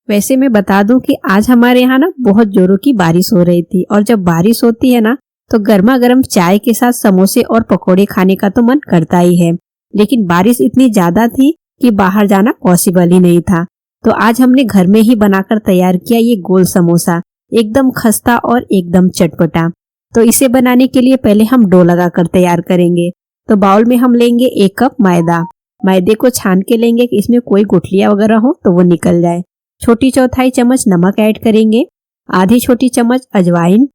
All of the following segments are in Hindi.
वैसे मैं बता दूं कि आज हमारे यहाँ ना बहुत जोरों की बारिश हो रही थी, और जब बारिश होती है ना तो गर्मा गर्म चाय के साथ समोसे और पकोड़े खाने का तो मन करता ही है। लेकिन बारिश इतनी ज्यादा थी कि बाहर जाना पॉसिबल ही नहीं था। तो आज हमने घर में ही बनाकर तैयार किया ये गोल समोसा, एकदम खस्ता और एकदम चटपटा। तो इसे बनाने के लिए पहले हम डो लगाकर तैयार करेंगे। तो बाउल में हम लेंगे 1 कप मैदा। मैदे को छान के लेंगे कि इसमें कोई गुठलियां वगैरह हो तो वो निकल जाए। छोटी चौथाई चम्मच नमक ऐड करेंगे, आधी छोटी चम्मच अजवाइन,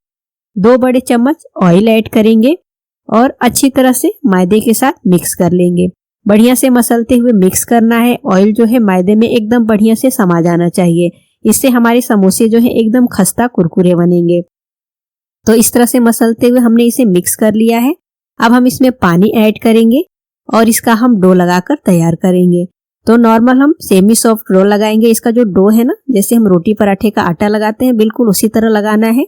2 बड़े चम्मच ऑयल ऐड करेंगे और अच्छी तरह से मैदे के साथ मिक्स कर लेंगे। बढ़िया से मसलते हुए मिक्स करना है। ऑयल जो है मैदे में एकदम बढ़िया से समा जाना चाहिए, इससे हमारे समोसे जो है एकदम खस्ता कुरकुरे बनेंगे। तो इस तरह से मसलते हुए हमने इसे मिक्स कर लिया है। अब हम इसमें पानी ऐड करेंगे और इसका हम डो लगाकर तैयार करेंगे। तो नॉर्मल हम सेमी सॉफ्ट डो लगाएंगे। इसका जो डो है ना, जैसे हम रोटी पराठे का आटा लगाते हैं, बिल्कुल उसी तरह लगाना है,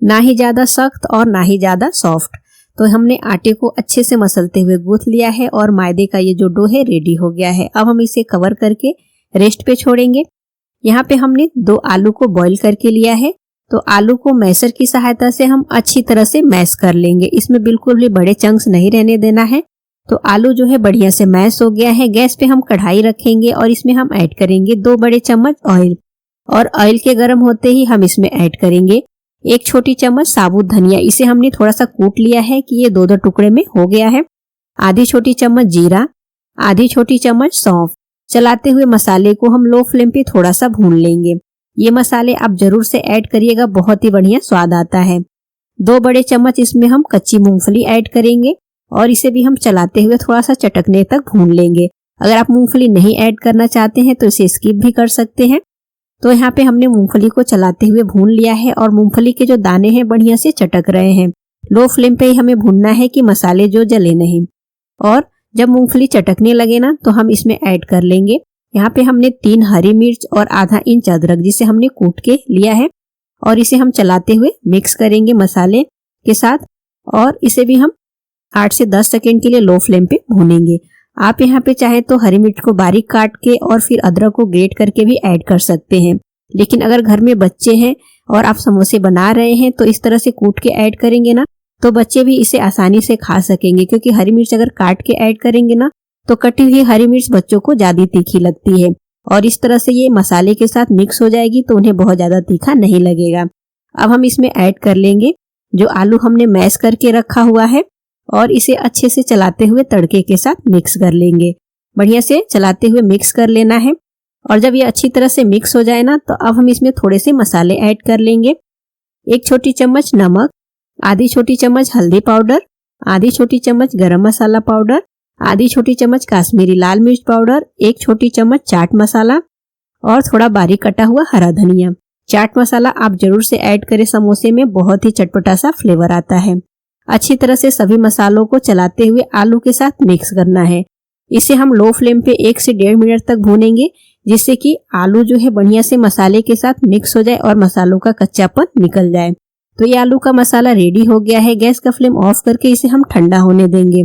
ना ही ज्यादा सख्त और ना ही ज्यादा सॉफ्ट। तो हमने आटे को अच्छे से मसलते हुए गूंथ लिया है और मैदे का ये जो डो है रेडी हो गया है। अब हम इसे कवर करके रेस्ट पे छोड़ेंगे। यहाँ पे हमने 2 आलू को बॉईल करके लिया है। तो आलू को मैशर की सहायता से हम अच्छी तरह से मैश कर लेंगे। इसमें बिल्कुल भी बड़े चंक्स नहीं रहने देना है। तो आलू जो है बढ़िया से मैश हो गया है। गैस पे हम कढ़ाई रखेंगे और इसमें हम ऐड करेंगे 2 बड़े चम्मच ऑयल, और ऑयल के गर्म होते ही हम इसमें ऐड करेंगे 1 छोटी चम्मच साबुत धनिया। इसे हमने थोड़ा सा कूट लिया है कि ये 2-2 टुकड़े में हो गया है। आधी छोटी चम्मच जीरा, आधी छोटी चम्मच सौंफ। चलाते हुए मसाले को हम लो फ्लेम पे थोड़ा सा भून लेंगे। ये मसाले आप जरूर से ऐड करिएगा, बहुत ही बढ़िया स्वाद आता है। 2 बड़े चम्मच इसमें हम कच्ची मूंगफली ऐड करेंगे और इसे भी हम चलाते हुए थोड़ा सा चटकने तक भून लेंगे। अगर आप मूंगफली नहीं ऐड करना चाहते हैं तो इसे स्किप भी कर सकते हैं। तो यहाँ पे हमने मूंगफली को चलाते हुए भून लिया है और मूंगफली के जो दाने हैं बढ़िया से चटक रहे हैं। लो फ्लेम पे ही हमें भूनना है कि मसाले जो जले नहीं। और जब मूंगफली चटकने लगे ना तो हम इसमें ऐड कर लेंगे, यहाँ पे हमने 3 हरी मिर्च और आधा इंच अदरक जिसे हमने कूट के लिया है, और इसे हम चलाते हुए मिक्स करेंगे मसाले के साथ, और इसे भी हम 8 से 10 सेकेंड के लिए लो फ्लेम पे भूनेंगे। आप यहाँ पे चाहे तो हरी मिर्च को बारीक काट के और फिर अदरक को ग्रेट करके भी ऐड कर सकते हैं। लेकिन अगर घर में बच्चे हैं और आप समोसे बना रहे हैं तो इस तरह से कूट के ऐड करेंगे ना तो बच्चे भी इसे आसानी से खा सकेंगे, क्योंकि हरी मिर्च अगर काट के ऐड करेंगे ना तो कटी हुई हरी मिर्च बच्चों को ज्यादा तीखी लगती है, और इस तरह से ये मसाले के साथ मिक्स हो जाएगी तो उन्हें बहुत ज्यादा तीखा नहीं लगेगा। अब हम इसमें ऐड कर लेंगे जो आलू हमने मैश करके रखा हुआ है, और इसे अच्छे से चलाते हुए तड़के के साथ मिक्स कर लेंगे। बढ़िया से चलाते हुए मिक्स कर लेना है। और जब ये अच्छी तरह से मिक्स हो जाए ना तो अब हम इसमें थोड़े से मसाले ऐड कर लेंगे। 1 छोटी चम्मच नमक, आधी छोटी चम्मच हल्दी पाउडर, आधी छोटी चम्मच गरम मसाला पाउडर, आधी छोटी चम्मच काश्मीरी लाल मिर्च पाउडर, 1 छोटी चम्मच चाट मसाला और थोड़ा बारीक कटा हुआ हरा धनिया। चाट मसाला आप जरूर से ऐड करें, समोसे में बहुत ही चटपटा सा फ्लेवर आता है। अच्छी तरह से सभी मसालों को चलाते हुए आलू के साथ मिक्स करना है। इसे हम लो फ्लेम पे 1 से 1.5 मिनट तक भूनेंगे, जिससे कि आलू जो है बढ़िया से मसाले के साथ मिक्स हो जाए और मसालों का कच्चापन निकल जाए। तो ये आलू का मसाला रेडी हो गया है। गैस का फ्लेम ऑफ करके इसे हम ठंडा होने देंगे।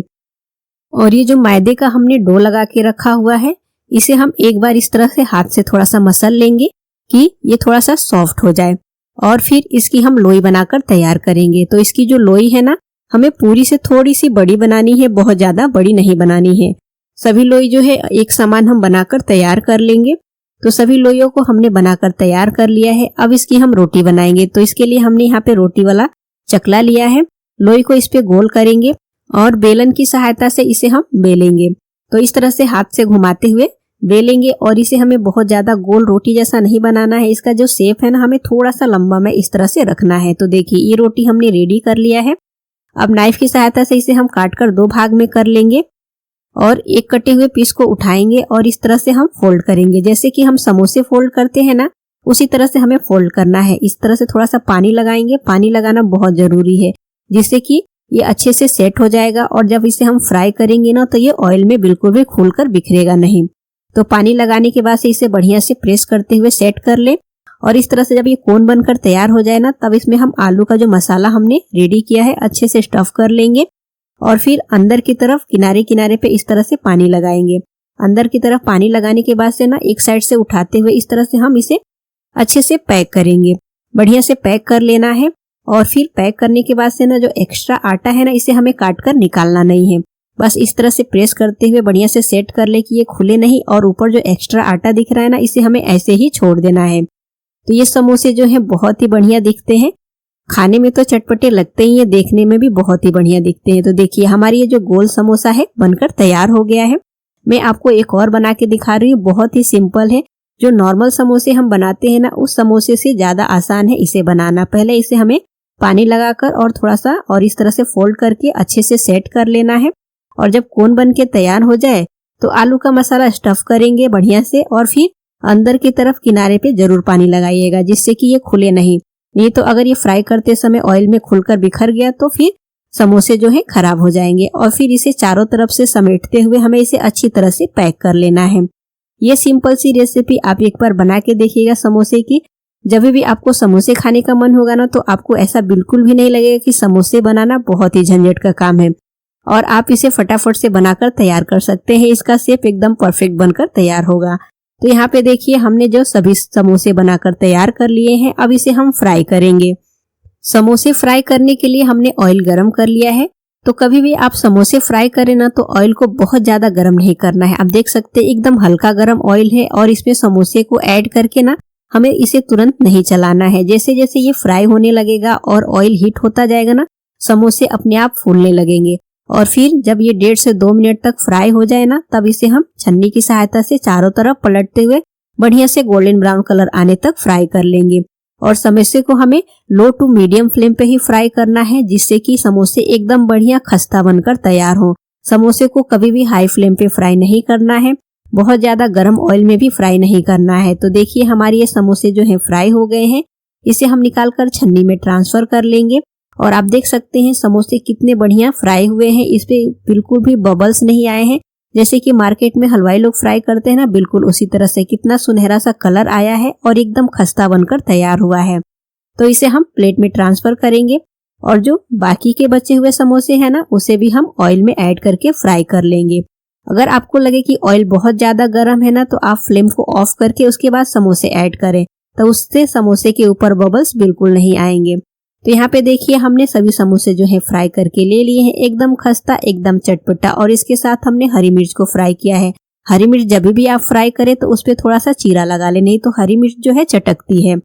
और ये जो मैदे का हमने डो लगा के रखा हुआ है, इसे हम एक बार इस तरह से हाथ से थोड़ा सा मसल लेंगे कि ये थोड़ा सा सॉफ्ट हो जाए, और फिर इसकी हम लोई बनाकर तैयार करेंगे। तो इसकी जो लोई है ना, हमें पूरी से थोड़ी सी बड़ी बनानी है, बहुत ज्यादा बड़ी नहीं बनानी है। सभी लोई जो है एक समान हम बनाकर तैयार कर लेंगे। तो सभी लोइयों को हमने बनाकर तैयार कर लिया है। अब इसकी हम रोटी बनाएंगे। तो इसके लिए हमने यहाँ पे रोटी वाला चकला लिया है। लोई को इस पे गोल करेंगे और बेलन की सहायता से इसे हम बेलेंगे। तो इस तरह से हाथ से घुमाते हुए बेलेंगे, और इसे हमें बहुत ज्यादा गोल रोटी जैसा नहीं बनाना है। इसका जो शेप है ना, हमें थोड़ा सा लंबा में इस तरह से रखना है। तो देखिए ये रोटी हमने रेडी कर लिया है। अब नाइफ की सहायता से इसे हम काटकर 2 भाग में कर लेंगे और एक कटे हुए पीस को उठाएंगे और इस तरह से हम फोल्ड करेंगे। जैसे कि हम समोसे फोल्ड करते हैं ना, उसी तरह से हमें फोल्ड करना है। इस तरह से थोड़ा सा पानी लगाएंगे। पानी लगाना बहुत जरूरी है, जिससे कि ये अच्छे से सेट हो जाएगा, और जब इसे हम फ्राई करेंगे ना तो ये ऑयल में बिल्कुल भी खुलकर बिखरेगा नहीं। तो पानी लगाने के बाद से इसे बढ़िया से प्रेस करते हुए सेट कर ले, और इस तरह से जब ये कोन बनकर तैयार हो जाए ना, तब इसमें हम आलू का जो मसाला हमने रेडी किया है अच्छे से स्टफ कर लेंगे, और फिर अंदर की तरफ किनारे किनारे पे इस तरह से पानी लगाएंगे। अंदर की तरफ पानी लगाने के बाद से ना एक साइड से उठाते हुए इस तरह से हम इसे अच्छे से पैक करेंगे। बढ़िया से पैक कर लेना है और फिर पैक करने के बाद से ना जो एक्स्ट्रा आटा है ना इसे हमें काट कर निकालना नहीं है। बस इस तरह से प्रेस करते हुए बढ़िया से सेट कर ले कि ये खुले नहीं, और ऊपर जो एक्स्ट्रा आटा दिख रहा है ना इसे हमें ऐसे ही छोड़ देना है। तो ये समोसे जो है बहुत ही बढ़िया दिखते हैं, खाने में तो चटपटे लगते ही है, देखने में भी बहुत ही बढ़िया दिखते हैं। तो देखिए हमारी ये जो गोल समोसा है बनकर तैयार हो गया है। मैं आपको एक और बना के दिखा रही हूँ, बहुत ही सिंपल है। जो नॉर्मल समोसे हम बनाते हैं ना उस समोसे से ज्यादा आसान है इसे बनाना। पहले इसे हमें पानी लगाकर और थोड़ा सा और इस तरह से फोल्ड करके अच्छे से सेट कर लेना है। और जब कोन बन के तैयार हो जाए तो आलू का मसाला स्टफ करेंगे बढ़िया से, और फिर अंदर की तरफ किनारे पे जरूर पानी लगाइएगा जिससे कि ये खुले नहीं तो अगर ये फ्राई करते समय ऑयल में खुलकर बिखर गया तो फिर समोसे जो है खराब हो जाएंगे। और फिर इसे चारों तरफ से समेटते हुए हमें इसे अच्छी तरह से पैक कर लेना है। ये सिंपल सी रेसिपी आप एक बार बना के देखिएगा समोसे की। जब भी आपको समोसे खाने का मन होगा ना तो आपको ऐसा बिल्कुल भी नहीं लगेगा कि समोसे बनाना बहुत ही झंझट का काम है, और आप इसे फटाफट से बनाकर तैयार कर सकते हैं। इसका शेप एकदम परफेक्ट बनकर तैयार होगा। तो यहाँ पे देखिए हमने जो सभी समोसे बनाकर तैयार कर लिए हैं, अब इसे हम फ्राई करेंगे। समोसे फ्राई करने के लिए हमने ऑयल गरम कर लिया है। तो कभी भी आप समोसे फ्राई करें ना तो ऑयल को बहुत ज्यादा गरम नहीं करना है। आप देख सकते हैं एकदम हल्का गरम ऑयल है, और इसमें समोसे को ऐड करके ना हमें इसे तुरंत नहीं चलाना है। जैसे जैसे ये फ्राई होने लगेगा और ऑयल हीट होता जाएगा ना समोसे अपने आप फूलने लगेंगे, और फिर जब ये 1.5 से 2 मिनट तक फ्राई हो जाए ना तब इसे हम छन्नी की सहायता से चारों तरफ पलटते हुए बढ़िया से गोल्डन ब्राउन कलर आने तक फ्राई कर लेंगे। और समोसे को हमें लो टू मीडियम फ्लेम पे ही फ्राई करना है जिससे कि समोसे एकदम बढ़िया खस्ता बनकर तैयार हो। समोसे को कभी भी हाई फ्लेम पे फ्राई नहीं करना है, बहुत ज्यादा गर्म ऑयल में भी फ्राई नहीं करना है। तो देखिए हमारे ये समोसे जो है फ्राई हो गए हैं। इसे हम निकाल कर छन्नी में ट्रांसफर कर लेंगे। और आप देख सकते हैं समोसे कितने बढ़िया फ्राई हुए हैं, इस पे बिल्कुल भी बबल्स नहीं आए हैं। जैसे कि मार्केट में हलवाई लोग फ्राई करते हैं ना, बिल्कुल उसी तरह से कितना सुनहरा सा कलर आया है और एकदम खस्ता बनकर तैयार हुआ है। तो इसे हम प्लेट में ट्रांसफर करेंगे, और जो बाकी के बचे हुए समोसे हैं ना उसे भी हम ऑयल में ऐड करके फ्राई कर लेंगे। अगर आपको लगे कि ऑयल बहुत ज्यादा गर्म है ना तो आप फ्लेम को ऑफ करके उसके बाद समोसे ऐड करें, तो उससे समोसे के ऊपर बबल्स बिल्कुल नहीं आएंगे। तो यहाँ पे देखिए हमने सभी समोसे जो है फ्राई करके ले लिए हैं, एकदम खस्ता एकदम चटपटा। और इसके साथ हमने हरी मिर्च को फ्राई किया है। हरी मिर्च जब भी आप फ्राई करें तो उस पे थोड़ा सा चीरा लगा ले, नहीं तो हरी मिर्च जो है चटकती है।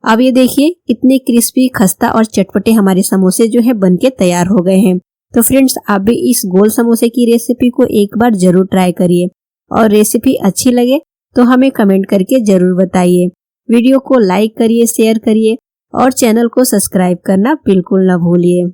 अब ये देखिए कितने क्रिस्पी खस्ता और चटपटे हमारे समोसे जो है बनके तैयार हो गए हैं। तो फ्रेंड्स आप भी इस गोल समोसे की रेसिपी को एक बार जरूर ट्राई करिए, और रेसिपी अच्छी लगे तो हमें कमेंट करके जरूर बताइए। वीडियो को लाइक करिए, शेयर करिए और चैनल को सब्सक्राइब करना बिल्कुल ना भूलिए।